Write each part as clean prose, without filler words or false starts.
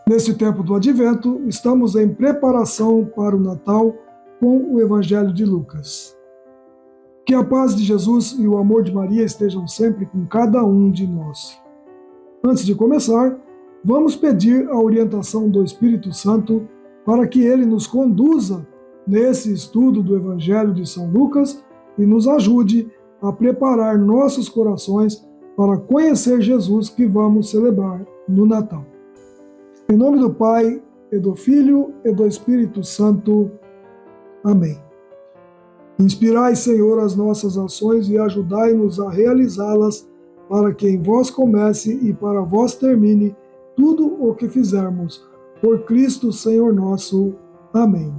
Neste tempo do Advento, estamos em preparação para o Natal com o Evangelho de Lucas. Que a paz de Jesus e o amor de Maria estejam sempre com cada um de nós. Antes de começar, vamos pedir a orientação do Espírito Santo para que ele nos conduza nesse estudo do Evangelho de São Lucas e nos ajude a preparar nossos corações para conhecer Jesus que vamos celebrar no Natal. Em nome do Pai, e do Filho, e do Espírito Santo. Amém. Inspirai, Senhor, as nossas ações e ajudai-nos a realizá-las, para que em vós comece e para vós termine tudo o que fizermos. Por Cristo, Senhor nosso. Amém.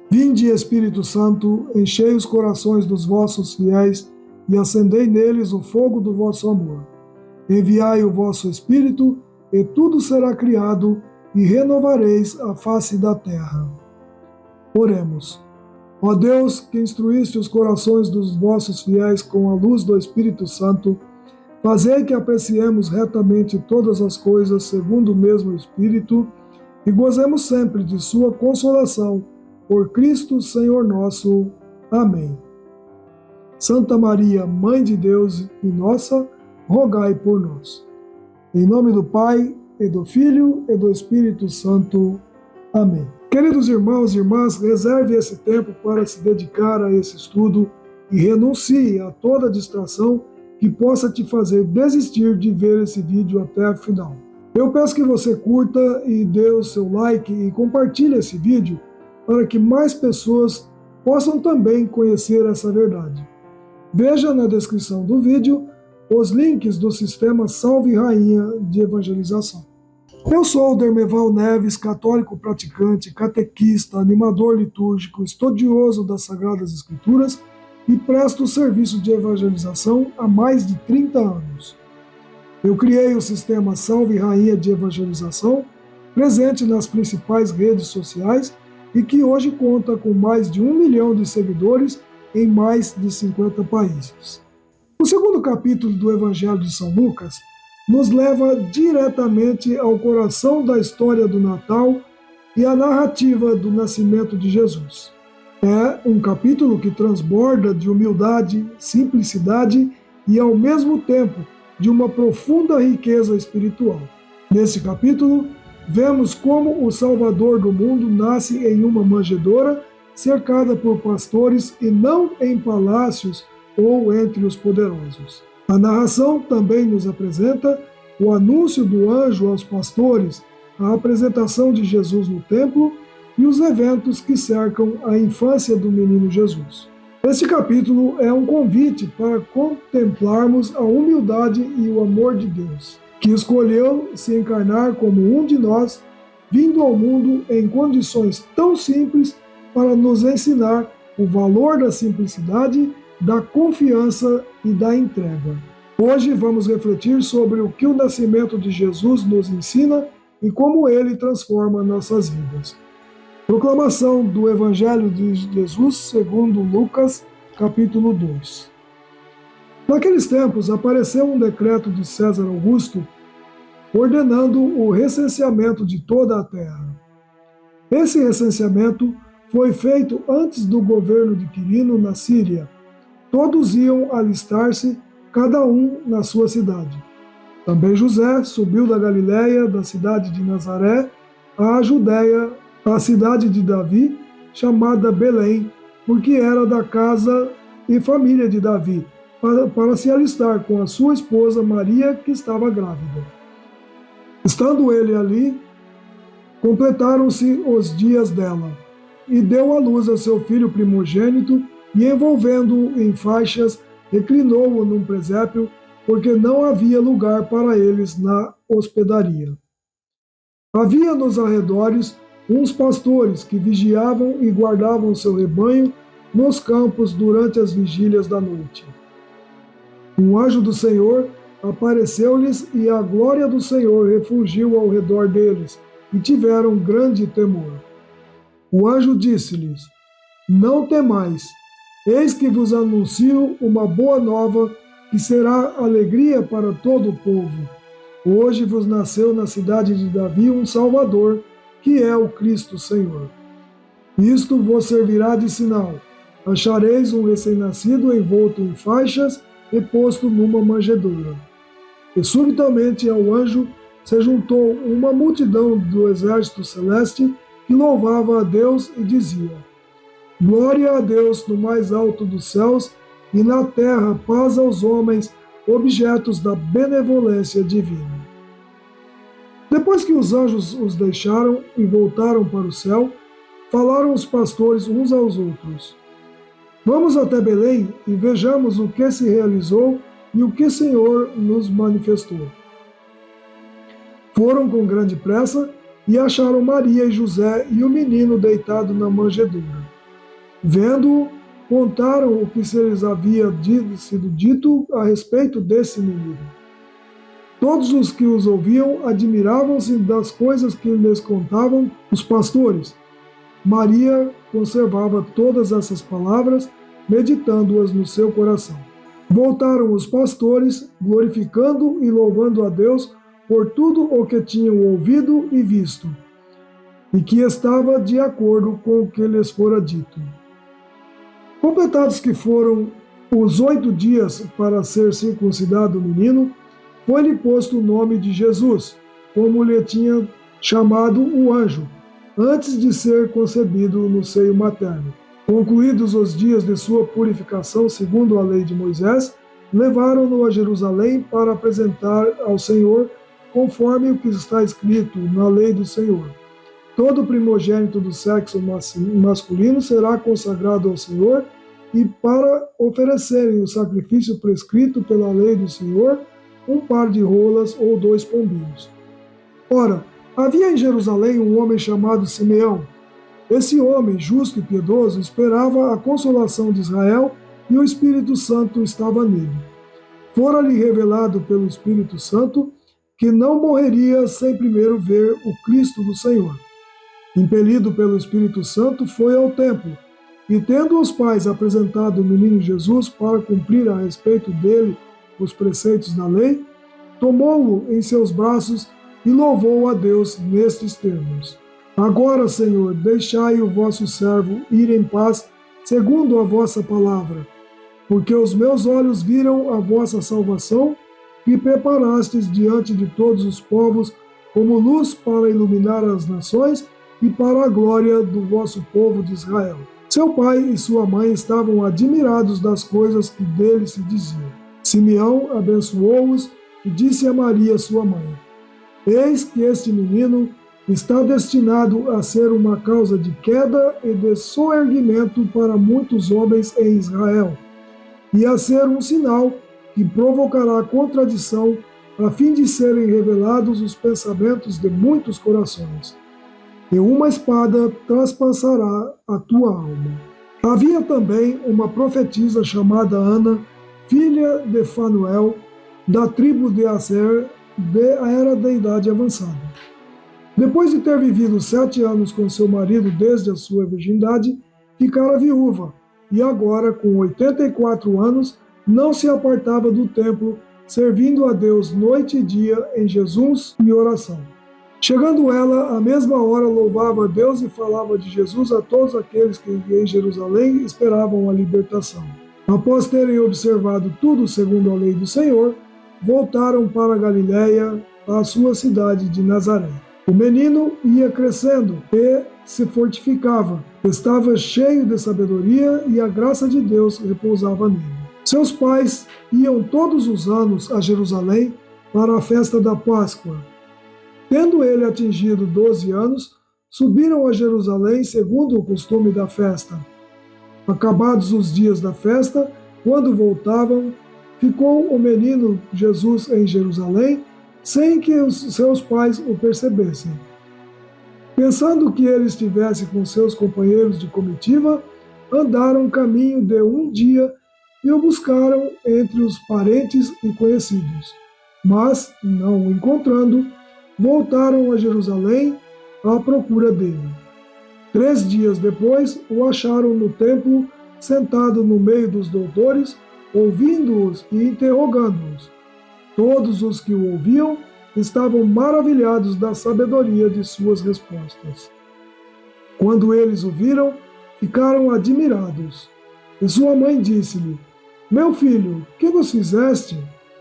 Vinde, Espírito Santo, enchei os corações dos vossos fiéis e acendei neles o fogo do vosso amor. Enviai o vosso Espírito, e tudo será criado, e renovareis a face da terra. Oremos. Ó Deus, que instruíste os corações dos vossos fiéis com a luz do Espírito Santo, fazei que apreciemos retamente todas as coisas segundo o mesmo Espírito, e gozemos sempre de sua consolação, por Cristo Senhor nosso. Amém. Santa Maria, Mãe de Deus e nossa, rogai por nós. Em nome do Pai, e do Filho, e do Espírito Santo. Amém. Queridos irmãos e irmãs, reserve esse tempo para se dedicar a esse estudo e renuncie a toda distração que possa te fazer desistir de ver esse vídeo até o final. Eu peço que você curta e dê o seu like e compartilhe esse vídeo para que mais pessoas possam também conhecer essa verdade. Veja na descrição do vídeo os links do Sistema Salve Rainha de Evangelização. Eu sou o Dermeval Neves, católico praticante, catequista, animador litúrgico, estudioso das Sagradas Escrituras e presto serviço de evangelização há mais de 30 anos. Eu criei o Sistema Salve Rainha de Evangelização, presente nas principais redes sociais e que hoje conta com mais de 1 milhão de seguidores em mais de 50 países. O segundo capítulo do Evangelho de São Lucas nos leva diretamente ao coração da história do Natal e à narrativa do nascimento de Jesus. É um capítulo que transborda de humildade, simplicidade e, ao mesmo tempo, de uma profunda riqueza espiritual. Nesse capítulo, vemos como o Salvador do mundo nasce em uma manjedoura, cercada por pastores e não em palácios ou entre os poderosos. A narração também nos apresenta o anúncio do anjo aos pastores, a apresentação de Jesus no templo e os eventos que cercam a infância do menino Jesus. Este capítulo é um convite para contemplarmos a humildade e o amor de Deus, que escolheu se encarnar como um de nós, vindo ao mundo em condições tão simples para nos ensinar o valor da simplicidade, da confiança e da entrega. Hoje vamos refletir sobre o que o nascimento de Jesus nos ensina e como ele transforma nossas vidas. Proclamação do Evangelho de Jesus segundo Lucas, capítulo 2. Naqueles tempos apareceu um decreto de César Augusto ordenando o recenseamento de toda a terra. Esse recenseamento foi feito antes do governo de Quirino na Síria. Todos iam alistar-se, cada um na sua cidade. Também José subiu da Galiléia, da cidade de Nazaré, à Judéia, à cidade de Davi, chamada Belém, porque era da casa e família de Davi, para se alistar com a sua esposa Maria, que estava grávida. Estando ele ali, completaram-se os dias dela, e deu à luz a seu filho primogênito, e envolvendo-o em faixas, reclinou-o num presépio, porque não havia lugar para eles na hospedaria. Havia nos arredores uns pastores que vigiavam e guardavam seu rebanho nos campos durante as vigílias da noite. Um anjo do Senhor apareceu-lhes e a glória do Senhor refulgiu ao redor deles, e tiveram grande temor. O anjo disse-lhes: Não temais, eis que vos anuncio uma boa nova, que será alegria para todo o povo. Hoje vos nasceu na cidade de Davi um Salvador, que é o Cristo Senhor. Isto vos servirá de sinal. Achareis um recém-nascido envolto em faixas e posto numa manjedoura. E subitamente ao anjo se juntou uma multidão do exército celeste que louvava a Deus e dizia: Glória a Deus no mais alto dos céus e na terra paz aos homens, objetos da benevolência divina. Depois que os anjos os deixaram e voltaram para o céu, falaram os pastores uns aos outros: Vamos até Belém e vejamos o que se realizou e o que o Senhor nos manifestou. Foram com grande pressa e acharam Maria e José e o menino deitado na manjedoura. Vendo-o, contaram o que se lhes havia sido dito a respeito desse menino. Todos os que os ouviam admiravam-se das coisas que lhes contavam os pastores. Maria conservava todas essas palavras, meditando-as no seu coração. Voltaram os pastores, glorificando e louvando a Deus por tudo o que tinham ouvido e visto, e que estava de acordo com o que lhes fora dito. Completados que foram os 8 dias para ser circuncidado o menino, foi-lhe posto o nome de Jesus, como lhe tinha chamado o anjo, antes de ser concebido no seio materno. Concluídos os dias de sua purificação segundo a lei de Moisés, levaram-no a Jerusalém para apresentar ao Senhor, conforme o que está escrito na lei do Senhor. Todo primogênito do sexo masculino será consagrado ao Senhor, e para oferecerem o sacrifício prescrito pela lei do Senhor, um par de rolas ou 2 pombinhos. Ora, havia em Jerusalém um homem chamado Simeão. Esse homem, justo e piedoso, esperava a consolação de Israel, e o Espírito Santo estava nele. Fora-lhe revelado pelo Espírito Santo que não morreria sem primeiro ver o Cristo do Senhor. Impelido pelo Espírito Santo, foi ao templo, e tendo os pais apresentado o menino Jesus para cumprir a respeito dele os preceitos da lei, tomou-o em seus braços e louvou a Deus nestes termos: Agora, Senhor, deixai o vosso servo ir em paz, segundo a vossa palavra, porque os meus olhos viram a vossa salvação, que preparastes diante de todos os povos, como luz para iluminar as nações e para a glória do vosso povo de Israel. Seu pai e sua mãe estavam admirados das coisas que dele se diziam. Simeão abençoou-os e disse a Maria, sua mãe: Eis que este menino está destinado a ser uma causa de queda e de soerguimento para muitos homens em Israel, e a ser um sinal que provocará contradição, a fim de serem revelados os pensamentos de muitos corações. E uma espada traspassará a tua alma. Havia também uma profetisa chamada Ana, filha de Fanuel, da tribo de Aser, era da idade avançada. Depois de ter vivido 7 anos com seu marido desde a sua virgindade, ficara viúva, e agora, com 84 anos, não se apartava do templo, servindo a Deus noite e dia em jejum e oração. Chegando ela, à mesma hora louvava a Deus e falava de Jesus a todos aqueles que em Jerusalém esperavam a libertação. Após terem observado tudo segundo a lei do Senhor, voltaram para a Galiléia, à sua cidade de Nazaré. O menino ia crescendo e se fortificava, estava cheio de sabedoria e a graça de Deus repousava nele. Seus pais iam todos os anos a Jerusalém para a festa da Páscoa. Tendo ele atingido 12 anos, subiram a Jerusalém segundo o costume da festa. Acabados os dias da festa, quando voltavam, ficou o menino Jesus em Jerusalém, sem que os seus pais o percebessem. Pensando que ele estivesse com seus companheiros de comitiva, andaram caminho de um dia e o buscaram entre os parentes e conhecidos. Mas, não o encontrando, voltaram a Jerusalém à procura dele. 3 dias depois, o acharam no templo, sentado no meio dos doutores, ouvindo-os e interrogando-os. Todos os que o ouviam estavam maravilhados da sabedoria de suas respostas. Quando eles o viram, ficaram admirados. E sua mãe disse-lhe: Meu filho, que nos fizeste?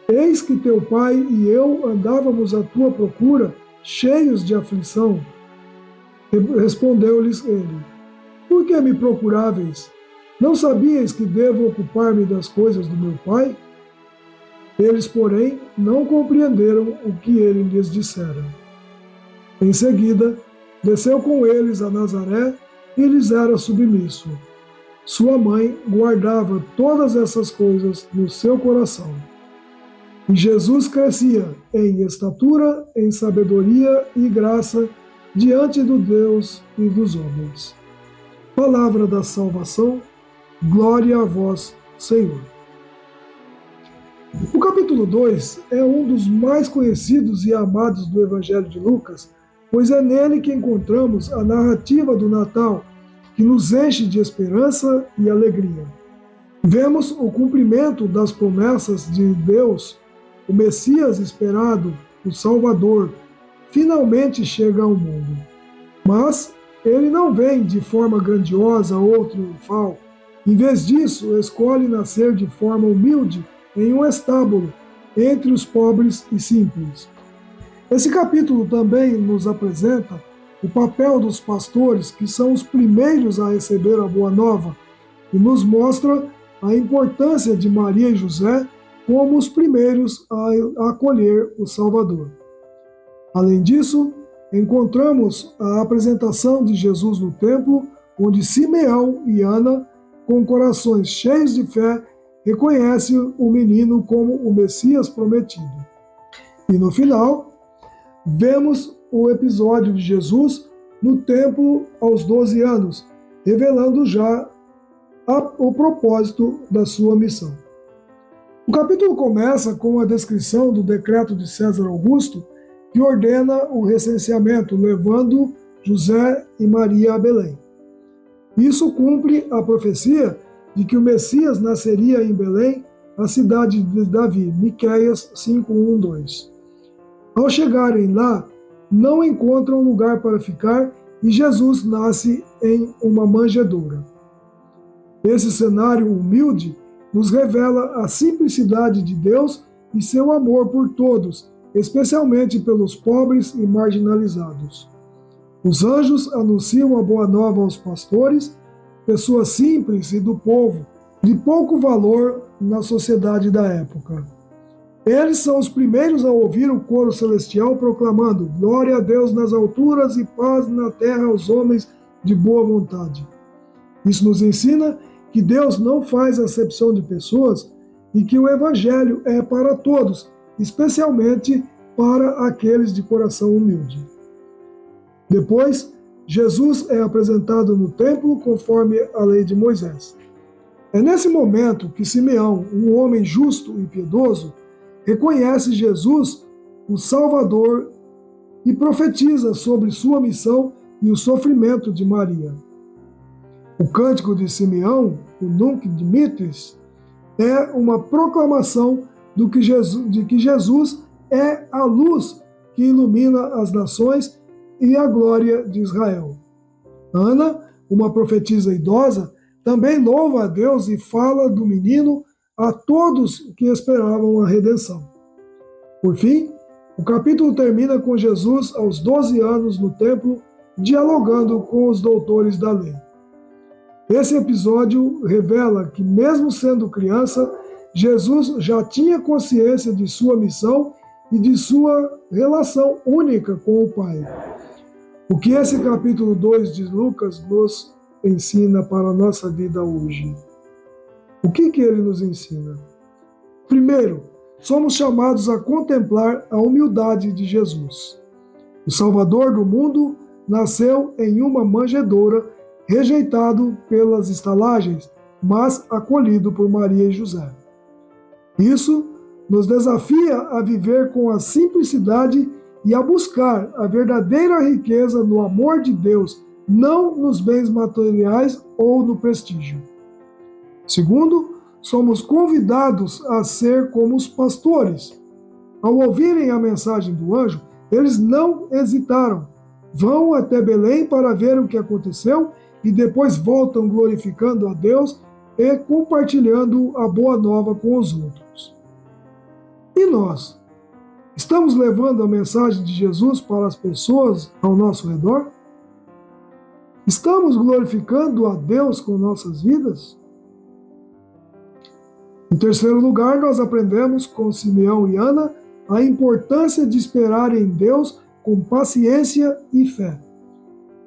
Eis que teu pai e eu andávamos à tua procura, cheios de aflição. Respondeu-lhes ele: Por que me procuráveis? Não sabíeis que devo ocupar-me das coisas do meu pai? Eles, porém, não compreenderam o que ele lhes dissera. Em seguida, desceu com eles a Nazaré e lhes era submisso. Sua mãe guardava todas essas coisas no seu coração. E Jesus crescia em estatura, em sabedoria e graça diante do Deus e dos homens. Palavra da salvação, glória a vós, Senhor. O capítulo 2 é um dos mais conhecidos e amados do Evangelho de Lucas, pois é nele que encontramos a narrativa do Natal, que nos enche de esperança e alegria. Vemos o cumprimento das promessas de Deus. O Messias esperado, o Salvador, finalmente chega ao mundo. Mas ele não vem de forma grandiosa ou triunfal. Em vez disso, escolhe nascer de forma humilde em um estábulo, entre os pobres e simples. Esse capítulo também nos apresenta o papel dos pastores, que são os primeiros a receber a Boa Nova, e nos mostra a importância de Maria e José como os primeiros a acolher o Salvador. Além disso, encontramos a apresentação de Jesus no templo, onde Simeão e Ana, com corações cheios de fé, reconhece o menino como o Messias prometido. E no final, vemos o episódio de Jesus no templo aos 12 anos, revelando já o propósito da sua missão. O capítulo começa com a descrição do decreto de César Augusto, que ordena o recenseamento, levando José e Maria a Belém. Isso cumpre a profecia de que o Messias nasceria em Belém, a cidade de Davi, Miqueias 5:1-2. Ao chegarem lá, não encontram lugar para ficar e Jesus nasce em uma manjedoura. Esse cenário humilde nos revela a simplicidade de Deus e seu amor por todos, especialmente pelos pobres e marginalizados. Os anjos anunciam a boa nova aos pastores, pessoas simples e do povo, de pouco valor na sociedade da época. Eles são os primeiros a ouvir o coro celestial proclamando: Glória a Deus nas alturas e paz na terra aos homens de boa vontade. Isso nos ensina que Deus não faz acepção de pessoas e que o Evangelho é para todos, especialmente para aqueles de coração humilde. Depois, Jesus é apresentado no templo conforme a lei de Moisés. É nesse momento que Simeão, um homem justo e piedoso, reconhece Jesus, o Salvador, e profetiza sobre sua missão e o sofrimento de Maria. O cântico de Simeão, o Nunc Dimittis, é uma proclamação de que Jesus é a luz que ilumina as nações e a glória de Israel. Ana, uma profetisa idosa, também louva a Deus e fala do menino a todos que esperavam a redenção. Por fim, o capítulo termina com Jesus aos 12 anos no templo, dialogando com os doutores da lei. Esse episódio revela que, mesmo sendo criança, Jesus já tinha consciência de sua missão e de sua relação única com o Pai. O que esse capítulo 2 de Lucas nos ensina para a nossa vida hoje? O que ele nos ensina? Primeiro, somos chamados a contemplar a humildade de Jesus. O Salvador do mundo nasceu em uma manjedoura, rejeitado pelas estalagens, mas acolhido por Maria e José. Isso nos desafia a viver com a simplicidade e a buscar a verdadeira riqueza no amor de Deus, não nos bens materiais ou no prestígio. Segundo, somos convidados a ser como os pastores. Ao ouvirem a mensagem do anjo, eles não hesitaram. Vão até Belém para ver o que aconteceu e depois voltam glorificando a Deus e compartilhando a boa nova com os outros. E nós? Estamos levando a mensagem de Jesus para as pessoas ao nosso redor? Estamos glorificando a Deus com nossas vidas? Em terceiro lugar, nós aprendemos com Simeão e Ana a importância de esperar em Deus com paciência e fé.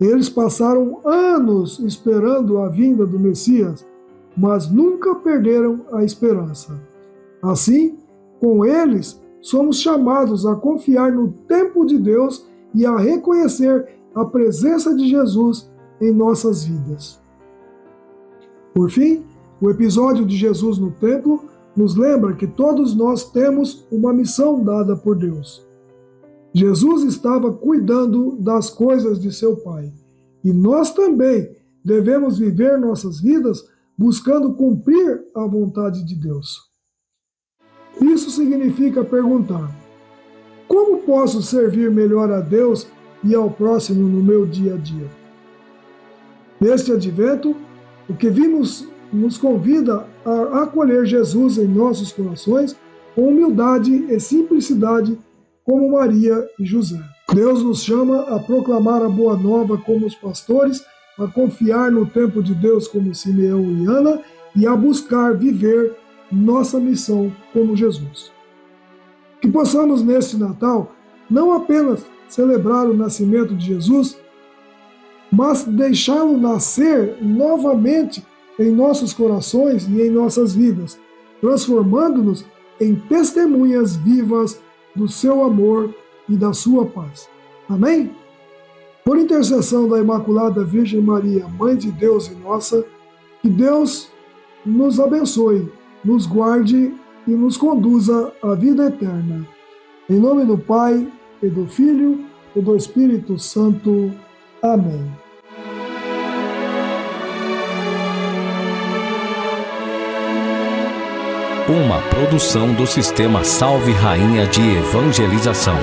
Eles passaram anos esperando a vinda do Messias, mas nunca perderam a esperança. Assim, com eles, somos chamados a confiar no tempo de Deus e a reconhecer a presença de Jesus em nossas vidas. Por fim, o episódio de Jesus no templo nos lembra que todos nós temos uma missão dada por Deus. Jesus estava cuidando das coisas de seu Pai, e nós também devemos viver nossas vidas buscando cumprir a vontade de Deus. Isso significa perguntar: como posso servir melhor a Deus e ao próximo no meu dia a dia? Neste advento, o que vimos nos convida a acolher Jesus em nossos corações com humildade e simplicidade, como Maria e José. Deus nos chama a proclamar a boa nova como os pastores, a confiar no tempo de Deus como Simeão e Ana e a buscar viver nossa missão como Jesus. Que possamos neste Natal não apenas celebrar o nascimento de Jesus, mas deixá-lo nascer novamente em nossos corações e em nossas vidas, transformando-nos em testemunhas vivas do seu amor e da sua paz. Amém? Por intercessão da Imaculada Virgem Maria, Mãe de Deus e nossa, que Deus nos abençoe, nos guarde e nos conduza à vida eterna. Em nome do Pai, e do Filho, e do Espírito Santo. Amém. Uma produção do Sistema Salve Rainha de Evangelização.